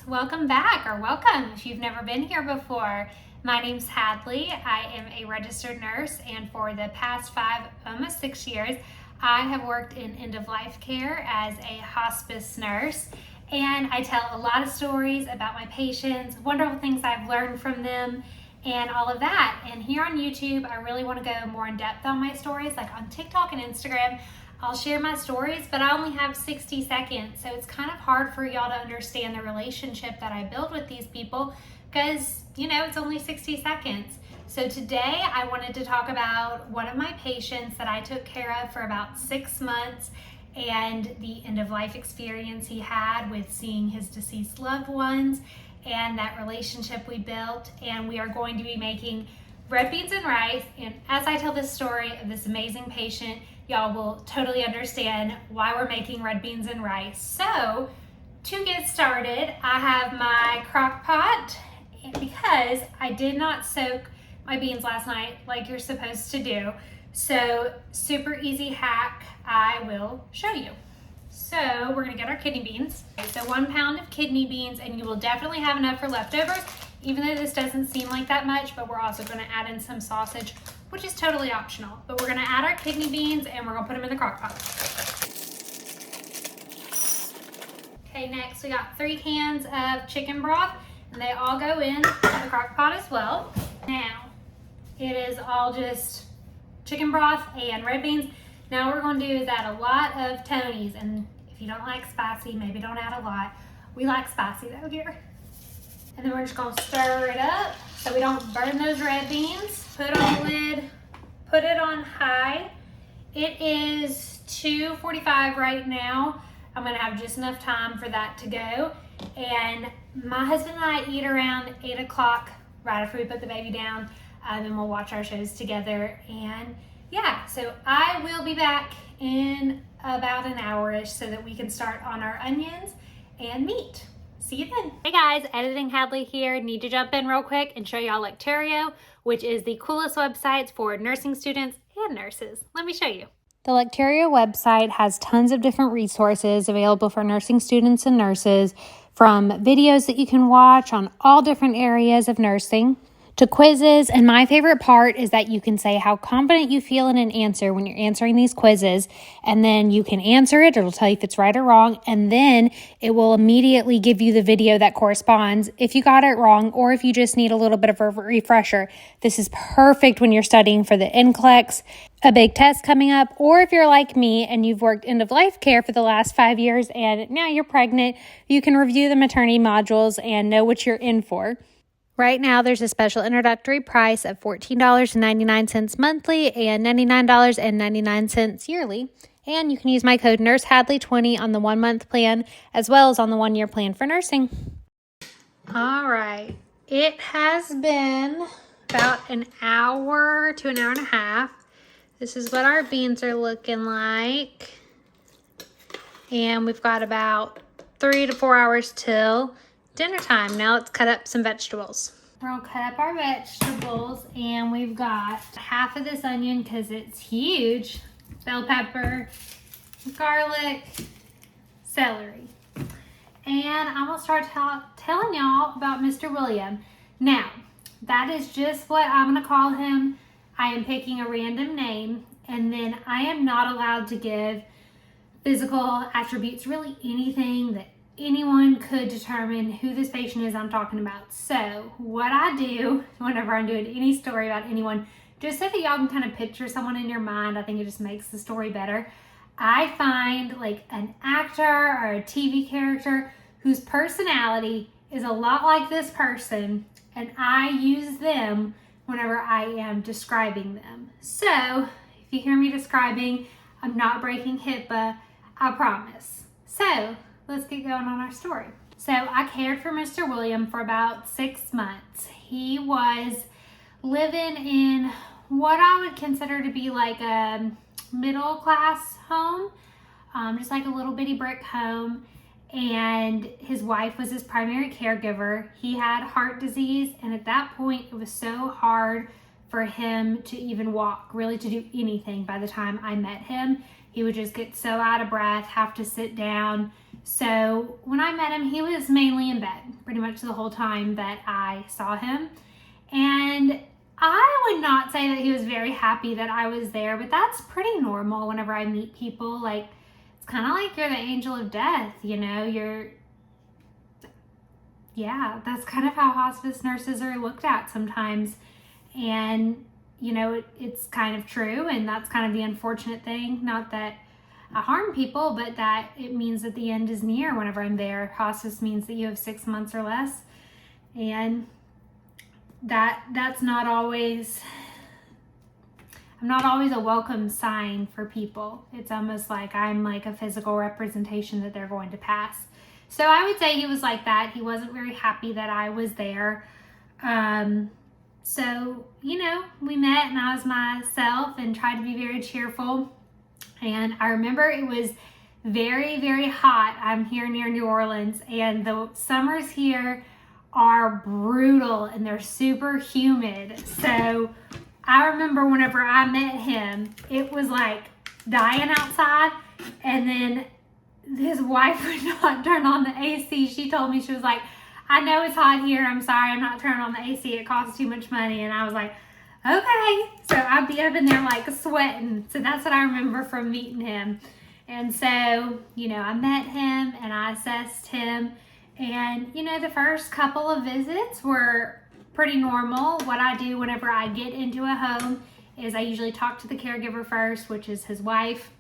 welcome back, or welcome if you've never been here before. My name's Hadley. I am a registered nurse, and for the past 6 years, I have worked in end-of-life care as a hospice nurse, and I tell a lot of stories about my patients, wonderful things I've learned from them, and all of that. And here on YouTube, I really want to go more in depth on my stories. Like on TikTok and Instagram, I'll share my stories, but I only have 60 seconds, so it's kind of hard for y'all to understand the relationship that I build with these people because, it's only 60 seconds. So today I wanted to talk about one of my patients that I took care of for about 6 months and the end-of-life experience he had with seeing his deceased loved ones and that relationship we built. And we are going to be making red beans and rice. And as I tell this story of this amazing patient, y'all will totally understand why we're making red beans and rice. So to get started, I have my crock pot because I did not soak my beans last night like you're supposed to do. So super easy hack, I will show you. So we're gonna get our kidney beans. So 1 pound of kidney beans, and you will definitely have enough for leftovers, even though this doesn't seem like that much, but we're also gonna add in some sausage, which is totally optional. But we're gonna add our kidney beans and we're gonna put them in the crock pot. Okay, next we got 3 cans of chicken broth, and they all go in the crock pot as well. Now, it is all just chicken broth and red beans. Now what we're gonna do is add a lot of Tony's, and if you don't like spicy, maybe don't add a lot. We like spicy though here. And then we're just gonna stir it up so we don't burn those red beans. Put on the lid, put it on high. It is 2:45 right now. I'm gonna have just enough time for that to go. And my husband and I eat around 8 o'clock right after we put the baby down, and we'll watch our shows together. And yeah, so I will be back in about an hour-ish so that we can start on our onions and meat. See you then. Hey guys, Editing Hadley here. Need to jump in real quick and show y'all Lecterio, which is the coolest website for nursing students and nurses. Let me show you. The Lecterio website has tons of different resources available for nursing students and nurses, from videos that you can watch on all different areas of nursing to quizzes. And my favorite part is that you can say how confident you feel in an answer when you're answering these quizzes, and then you can answer it. It'll tell you if it's right or wrong, and then it will immediately give you the video that corresponds if you got it wrong or if you just need a little bit of a refresher. This is perfect when you're studying for the NCLEX, a big test coming up, or if you're like me and you've worked end-of-life care for the last 5 years and now you're pregnant, you can review the maternity modules and know what you're in for. Right now, there's a special introductory price of $14.99 monthly and $99.99 yearly. And you can use my code NurseHadley20 on the 1-month plan as well as on the 1-year plan for nursing. All right. It has been about an hour to an hour and a half. This is what our beans are looking like. And we've got about 3 to 4 hours till dinner time. Now let's cut up some vegetables. We're gonna cut up our vegetables, and we've got half of this onion because it's huge, bell pepper, garlic, celery. And I'm gonna start telling y'all about Mr. William. Now, that is just what I'm gonna call him. I am picking a random name, and then I am not allowed to give physical attributes, really anything that anyone could determine who this patient is I'm talking about. So what I do whenever I'm doing any story about anyone, just so that y'all can kind of picture someone in your mind, I think it just makes the story better. I find like an actor or a TV character whose personality is a lot like this person, and I use them whenever I am describing them. So if you hear me describing, I'm not breaking HIPAA, I promise. So let's get going on our story. So I cared for Mr. William for about 6 months. He was living in what I would consider to be like a middle class home, just like a little bitty brick home. And his wife was his primary caregiver. He had heart disease, and at that point it was so hard for him to even walk, really to do anything. By the time I met him, he would just get so out of breath, have to sit down. So when I met him, he was mainly in bed pretty much the whole time that I saw him. And I would not say that he was very happy that I was there, but that's pretty normal whenever I meet people. Like, it's kind of like you're the angel of death, you know, yeah, that's kind of how hospice nurses are looked at sometimes. And, you know, it's kind of true, and that's kind of the unfortunate thing. Not that I harm people, but that it means that the end is near whenever I'm there. Hospice means that you have 6 months or less, and that's not always, I'm not always a welcome sign for people. It's almost like I'm like a physical representation that they're going to pass. So I would say he was like that. He wasn't very happy that I was there. So, you know, we met and I was myself and tried to be very cheerful. And I remember it was very, very hot. I'm here near New Orleans, and the summers here are brutal and they're super humid. So I remember whenever I met him, it was like dying outside, and then his wife would not turn on the AC. She told me, she was like, I know it's hot here. I'm sorry, I'm not turning on the AC. It costs too much money. And I was like, okay. So I'd be up in there like sweating. So that's what I remember from meeting him. And so, you know, I met him and I assessed him. And, you know, the first couple of visits were pretty normal. What I do whenever I get into a home is I usually talk to the caregiver first, which is his wife.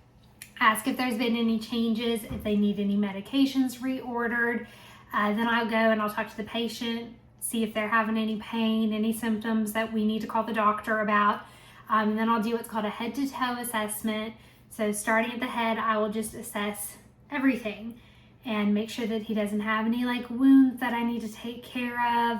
Ask if there's been any changes, if they need any medications reordered. Then I'll go and I'll talk to the patient, see if they're having any pain, any symptoms that we need to call the doctor about. And then I'll do what's called a head-to-toe assessment. So starting at the head, I will just assess everything and make sure that he doesn't have any like wounds that I need to take care of.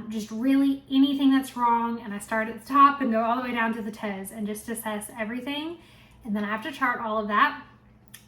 Just really anything that's wrong. And I start at the top and go all the way down to the toes and just assess everything. And then I have to chart all of that.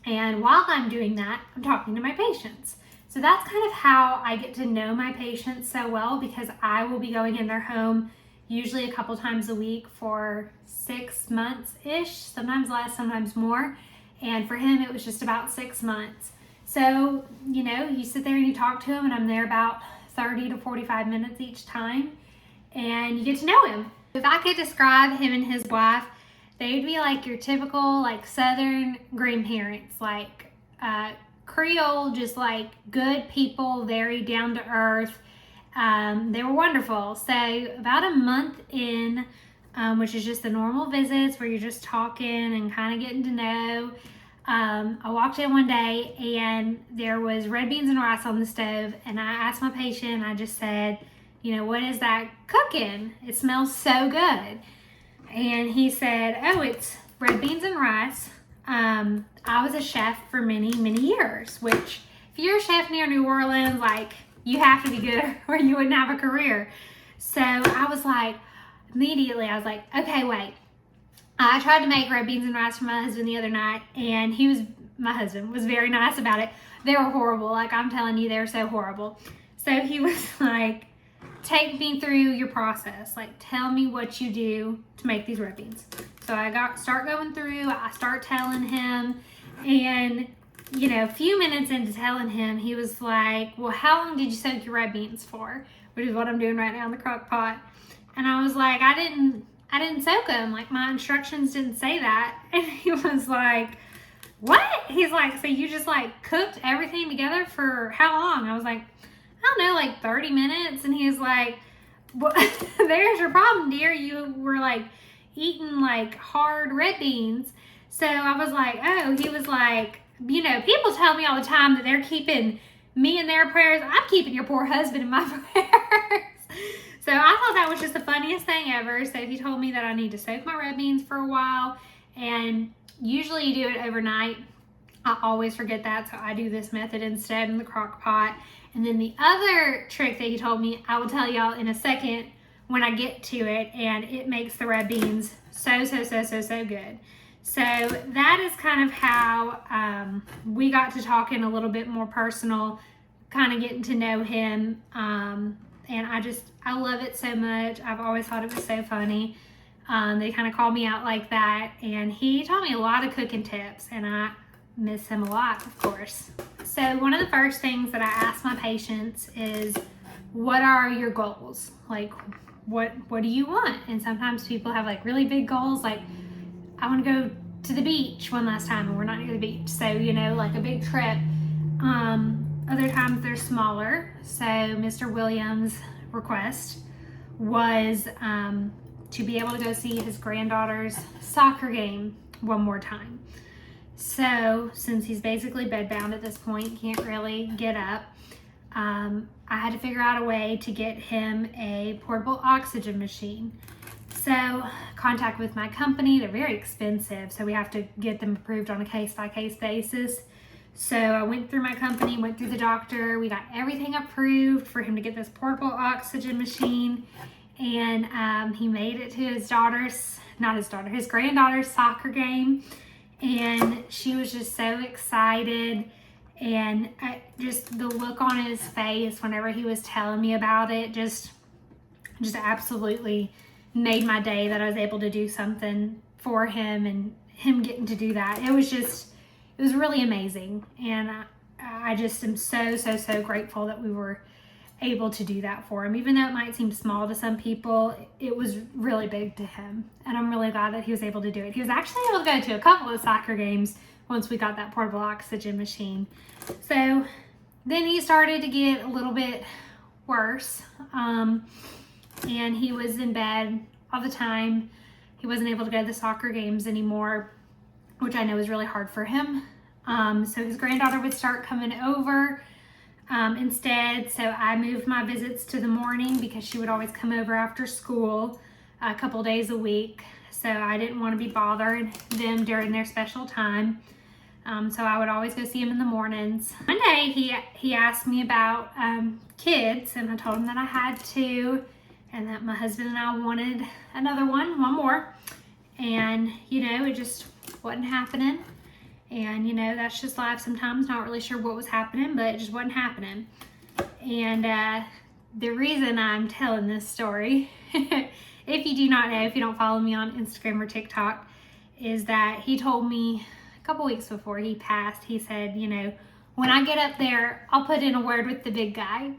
And while I'm doing that, I'm talking to my patients. So that's kind of how I get to know my patients so well, because I will be going in their home usually a couple times a week for 6 months-ish, sometimes less, sometimes more. And for him, it was just about 6 months. So, you know, you sit there and you talk to him, and I'm there about 30 to 45 minutes each time, and you get to know him. If I could describe him and his wife, they'd be like your typical like Southern grandparents, like Creole, just like good people, very down to earth. They were wonderful. So about a month in, which is just the normal visits where you're just talking and kind of getting to know, I walked in one day and there was red beans and rice on the stove, and I asked my patient, I just said, you know, what is that cooking? It smells so good. And he said, oh, it's red beans and rice. I was a chef for many, many years, which if you're a chef near New Orleans, like, you have to be good or you wouldn't have a career. So I was like, immediately, I was like, okay, wait. I tried to make red beans and rice for my husband the other night, and my husband was very nice about it. They were horrible. Like, I'm telling you, they were so horrible. So he was like, take me through your process. Like, tell me what you do to make these red beans. So I start going through, I start telling him, and, you know, a few minutes into telling him, he was like, well, how long did you soak your red beans for? Which is what I'm doing right now in the crock pot. And I was like, I didn't soak them. Like, my instructions didn't say that. And he was like, what? He's like, so you just like cooked everything together for how long? I was like, I don't know, like 30 minutes. And he was like, well, there's your problem, dear. You were like eating like hard red beans. So I was like, oh, he was like, you know, people tell me all the time that they're keeping me in their prayers. I'm keeping your poor husband in my prayers. So I thought that was just the funniest thing ever. So he told me that I need to soak my red beans for a while, and usually you do it overnight. I always forget that, so I do this method instead in the crock pot. And then the other trick that he told me, I will tell y'all in a second when I get to it, and it makes the red beans so good. So that is kind of how we got to talking a little bit more personal, kind of getting to know him. And I love it so much. I've always thought it was so funny. They kind of called me out like that, and he taught me a lot of cooking tips, and miss him a lot, of course. So one of the first things that I ask my patients is, what are your goals? Like, what do you want? And sometimes people have like really big goals, like I want to go to the beach one last time, and we're not near the beach, so you know, like a big trip. Other times they're smaller. So Mr. Williams' request was to be able to go see his granddaughter's soccer game one more time. So since he's basically bedbound at this point, can't really get up, I had to figure out a way to get him a portable oxygen machine. So contact with my company, they're very expensive, so we have to get them approved on a case-by-case basis. So I went through my company, went through the doctor, we got everything approved for him to get this portable oxygen machine, and he made it to his granddaughter's soccer game, and she was just so excited, and just the look on his face whenever he was telling me about it just absolutely made my day, that I was able to do something for him, and him getting to do that. It was really amazing, and I just am so grateful that we were able to do that for him. Even though it might seem small to some people, it was really big to him, and I'm really glad that he was able to do it. He was actually able to go to a couple of soccer games once we got that portable oxygen machine. So then he started to get a little bit worse, and he was in bed all the time. He wasn't able to go to the soccer games anymore, which I know is really hard for him. So his granddaughter would start coming over instead. So I moved my visits to the morning because she would always come over after school a couple days a week. So I didn't want to be bothering them during their special time. So I would always go see him in the mornings. One day he asked me about kids, and I told him that I had two, and that my husband and I wanted one more. And you know, it just wasn't happening. And you know, that's just life sometimes. Not really sure what was happening, but it just wasn't happening. And the reason I'm telling this story, if you do not know, if you don't follow me on Instagram or TikTok, is that he told me a couple weeks before he passed, he said, you know, when I get up there, I'll put in a word with the big guy.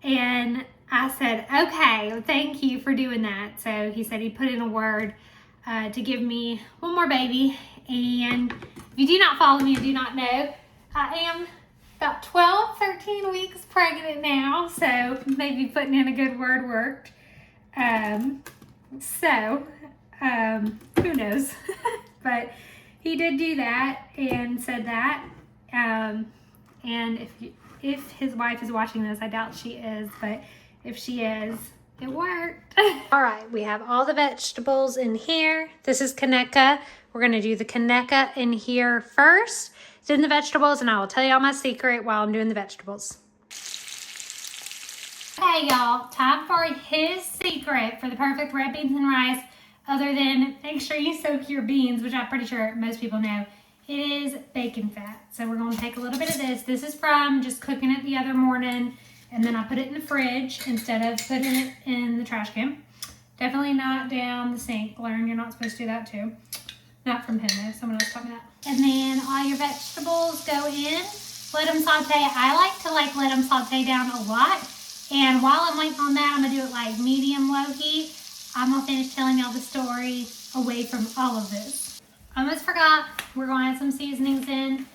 And I said, okay, well, thank you for doing that. So he said he put in a word to give me one more baby. And if you do not follow me and do not know, I am about 13 weeks pregnant now. So maybe putting in a good word worked. Who knows? But he did do that and said that. And if his wife is watching this, I doubt she is, but if she is, it worked. All right, we have all the vegetables in here. This is Kaneka. We're gonna do the Kaneka in here first, then the vegetables, and I will tell y'all my secret while I'm doing the vegetables. Okay, y'all, time for his secret for the perfect red beans and rice, other than make sure you soak your beans, which I'm pretty sure most people know. It is bacon fat. So we're gonna take a little bit of this. This is from just cooking it the other morning, and then I put it in the fridge instead of putting it in the trash can. Definitely not down the sink. Learn you're not supposed to do that too. Not from him though, someone else taught me that. And then all your vegetables go in. Let them saute. I like to let them saute down a lot. And while I'm waiting on that, I'm gonna do it like medium low heat. I'm gonna finish telling y'all the story away from all of this. Almost forgot, we're gonna add some seasonings in.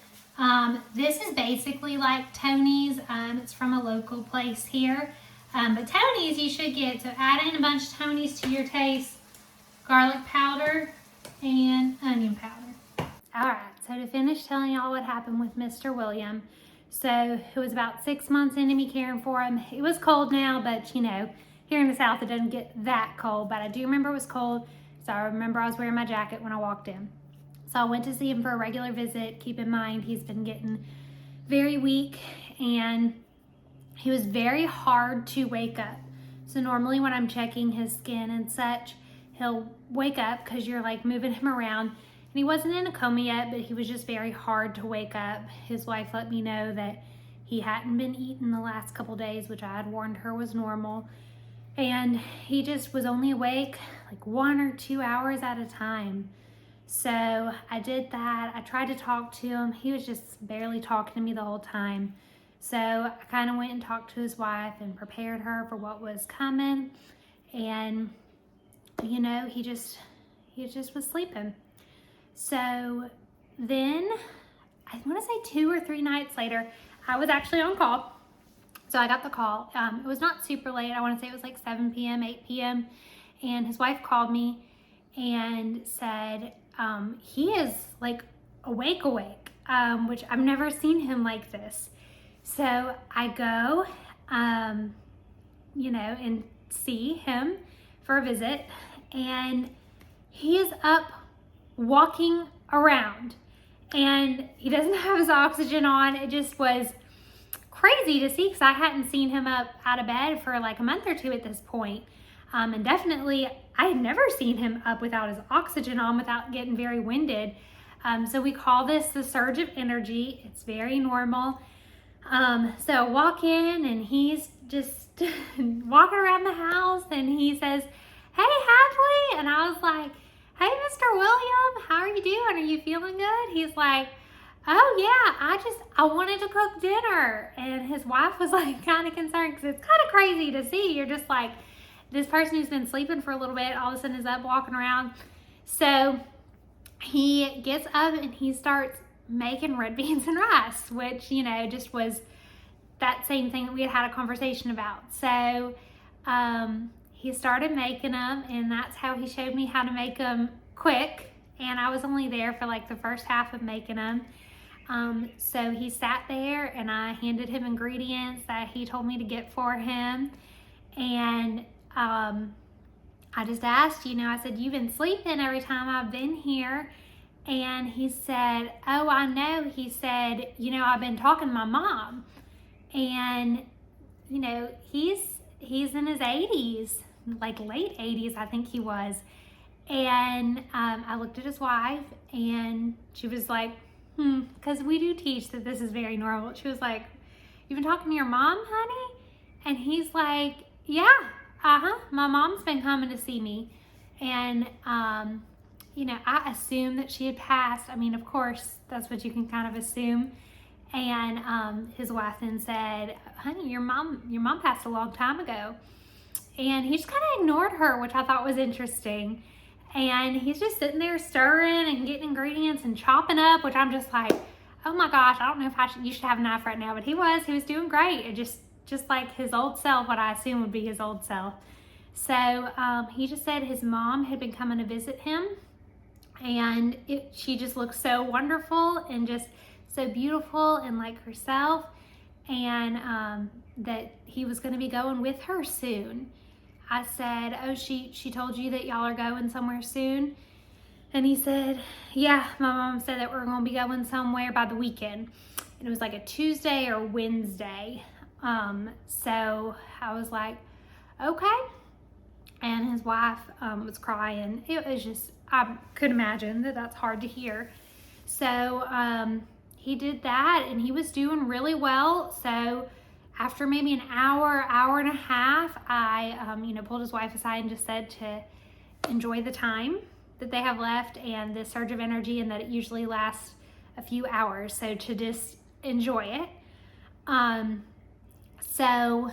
This is basically like Tony's. It's from a local place here. But Tony's you should get, so add in a bunch of Tony's to your taste. Garlic powder and onion powder. All right, so to finish telling y'all what happened with Mr. William. So it was about 6 months into me caring for him. It was cold now, but you know, here in the South it doesn't get that cold, but I do remember it was cold. So I remember I was wearing my jacket when I walked in. So I went to see him for a regular visit. Keep in mind, he's been getting very weak and he was very hard to wake up. So normally when I'm checking his skin and such, he'll wake up because you're like moving him around. And he wasn't in a coma yet, but he was just very hard to wake up. His wife let me know that he hadn't been eating the last couple days, which I had warned her was normal. And he just was only awake like 1 or 2 hours at a time. So I did that. I tried to talk to him. He was just barely talking to me the whole time. So I kind of went and talked to his wife and prepared her for what was coming. And, you know, he just was sleeping. So then, I want to say 2 or 3 nights later, I was actually on call. So I got the call. It was not super late. I want to say it was like 7 p.m., 8 p.m. And his wife called me and said, he is like awake, which I've never seen him like this. So I go, you know, and see him for a visit, and he is up walking around, and he doesn't have his oxygen on. It just was crazy to see because I hadn't seen him up out of bed for like a month or 2 at this point. And definitely I had never seen him up without his oxygen on, without getting very winded. So we call this the surge of energy. It's very normal. So I walk in and he's just walking around the house, and he says, "Hey, Hadley." And I was like, "Hey, Mr. William, how are you doing? Are you feeling good?" He's like, "Oh yeah, I wanted to cook dinner." And his wife was like kind of concerned because it's kind of crazy to see. You're just like, this person who's been sleeping for a little bit all of a sudden is up walking around. So he gets up and he starts making red beans and rice, which, you know, just was that same thing that we had a conversation about. So he started making them, and that's how he showed me how to make them quick. And I was only there for like the first half of making them. So he sat there and I handed him ingredients that he told me to get for him. And I just asked, you know, I said, "You've been sleeping every time I've been here." And he said, "Oh, I know." He said, "You know, I've been talking to my mom." And, you know, he's in his 80s, like late 80s, I think he was. And I looked at his wife, and she was like, because we do teach that this is very normal. She was like, "You've been talking to your mom, honey?" And he's like, "Yeah, my mom's been coming to see me." And, you know, I assumed that she had passed. I mean, of course, that's what you can kind of assume. And his wife then said, "Honey, your mom passed a long time ago." And he just kind of ignored her, which I thought was interesting. And he's just sitting there stirring and getting ingredients and chopping up, which I'm just like, oh my gosh, I don't know if you should have a knife right now. But he was doing great. It just like his old self, what I assume would be his old self. So he just said his mom had been coming to visit him, and she just looked so wonderful and just so beautiful and like herself, and that he was going to be going with her soon. I said, "Oh, she told you that y'all are going somewhere soon?" And he said, "Yeah, my mom said that we're going to be going somewhere by the weekend." And it was like a Tuesday or Wednesday. So I was like, okay. And his wife was crying. It was just, I could imagine that that's hard to hear. So he did that, and he was doing really well. So after maybe an hour and a half, I, you know, pulled his wife aside and just said to enjoy the time that they have left and the surge of energy, and that it usually lasts a few hours. So to just enjoy it. So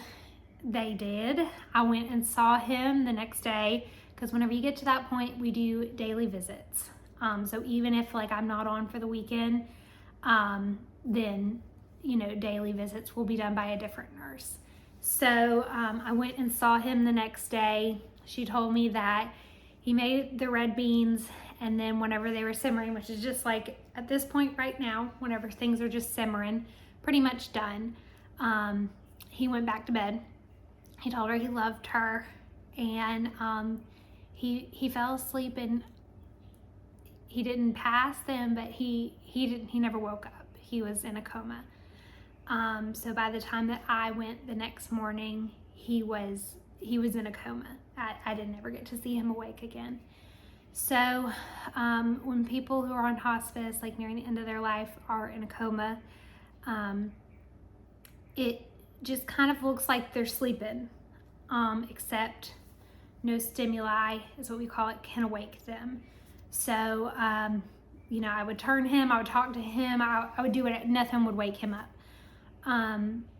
they did. I went and saw him the next day, because whenever you get to that point, we do daily visits. So even if like I'm not on for the weekend, then, you know, daily visits will be done by a different nurse. So I went and saw him the next day. She told me that he made the red beans, and then whenever they were simmering, which is just like at this point right now, whenever things are just simmering, pretty much done, he went back to bed. He told her he loved her, and he fell asleep, and he didn't pass them, but he never woke up. He was in a coma. So by the time that I went the next morning, he was in a coma. I didn't ever get to see him awake again. So when people who are on hospice, like nearing the end of their life, are in a coma, it just kind of looks like they're sleeping, except no stimuli, is what we call it, can awake them. So, I would turn him, I would talk to him, I would do it, nothing would wake him up.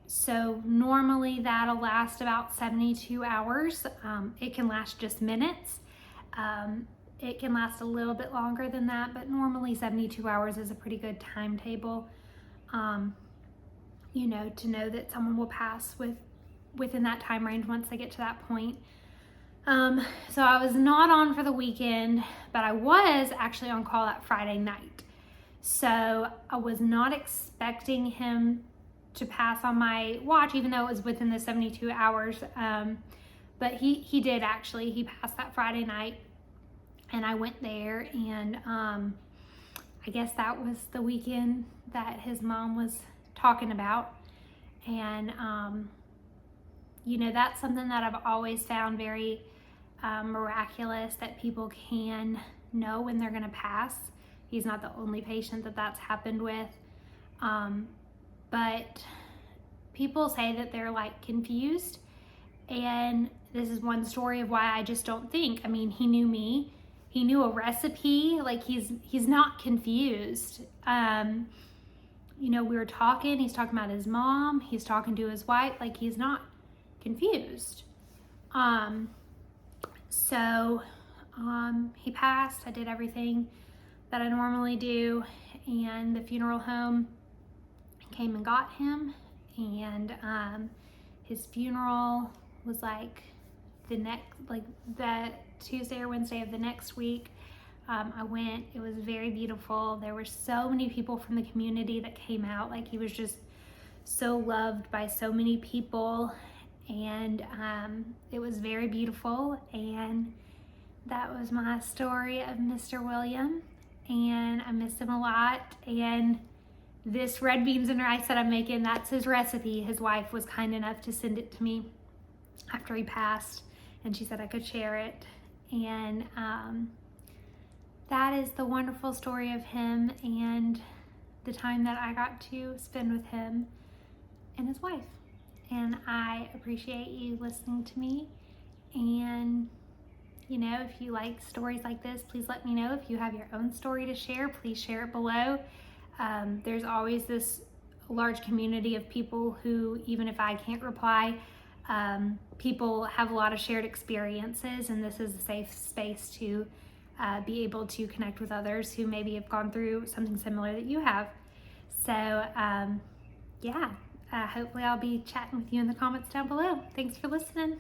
So normally that'll last about 72 hours. It can last just minutes. It can last a little bit longer than that, but normally 72 hours is a pretty good timetable, to know that someone will pass within that time range once they get to that point. So I was not on for the weekend, but I was actually on call that Friday night. So I was not expecting him to pass on my watch, even though it was within the 72 hours. But he did actually, he passed that Friday night, and I went there, and I guess that was the weekend that his mom was talking about. And, that's something that I've always found very miraculous, that people can know when they're going to pass. He's not the only patient that's happened with. But people say that they're like confused. And this is one story of why I just don't think. I mean, he knew me. He knew a recipe. Like, he's not confused. We were talking. He's talking about his mom. He's talking to his wife. Like, he's not confused. So he passed. I did everything that I normally do, and the funeral home came and got him, and his funeral was like the Tuesday or Wednesday of the next week. I went. It was very beautiful. There were so many people from the community that came out. Like, he was just so loved by so many people, and it was very beautiful. And that was my story of Mr. William, and I miss him a lot. And this red beans and rice that I'm making, that's his recipe. His wife was kind enough to send it to me after he passed, and she said I could share it. And that is the wonderful story of him, and the time that I got to spend with him and his wife. And I appreciate you listening to me. And if you like stories like this, please let me know. If you have your own story to share, please share it below. There's always this large community of people who, even if I can't reply, people have a lot of shared experiences, and this is a safe space to be able to connect with others who maybe have gone through something similar that you have. So hopefully I'll be chatting with you in the comments down below. Thanks for listening.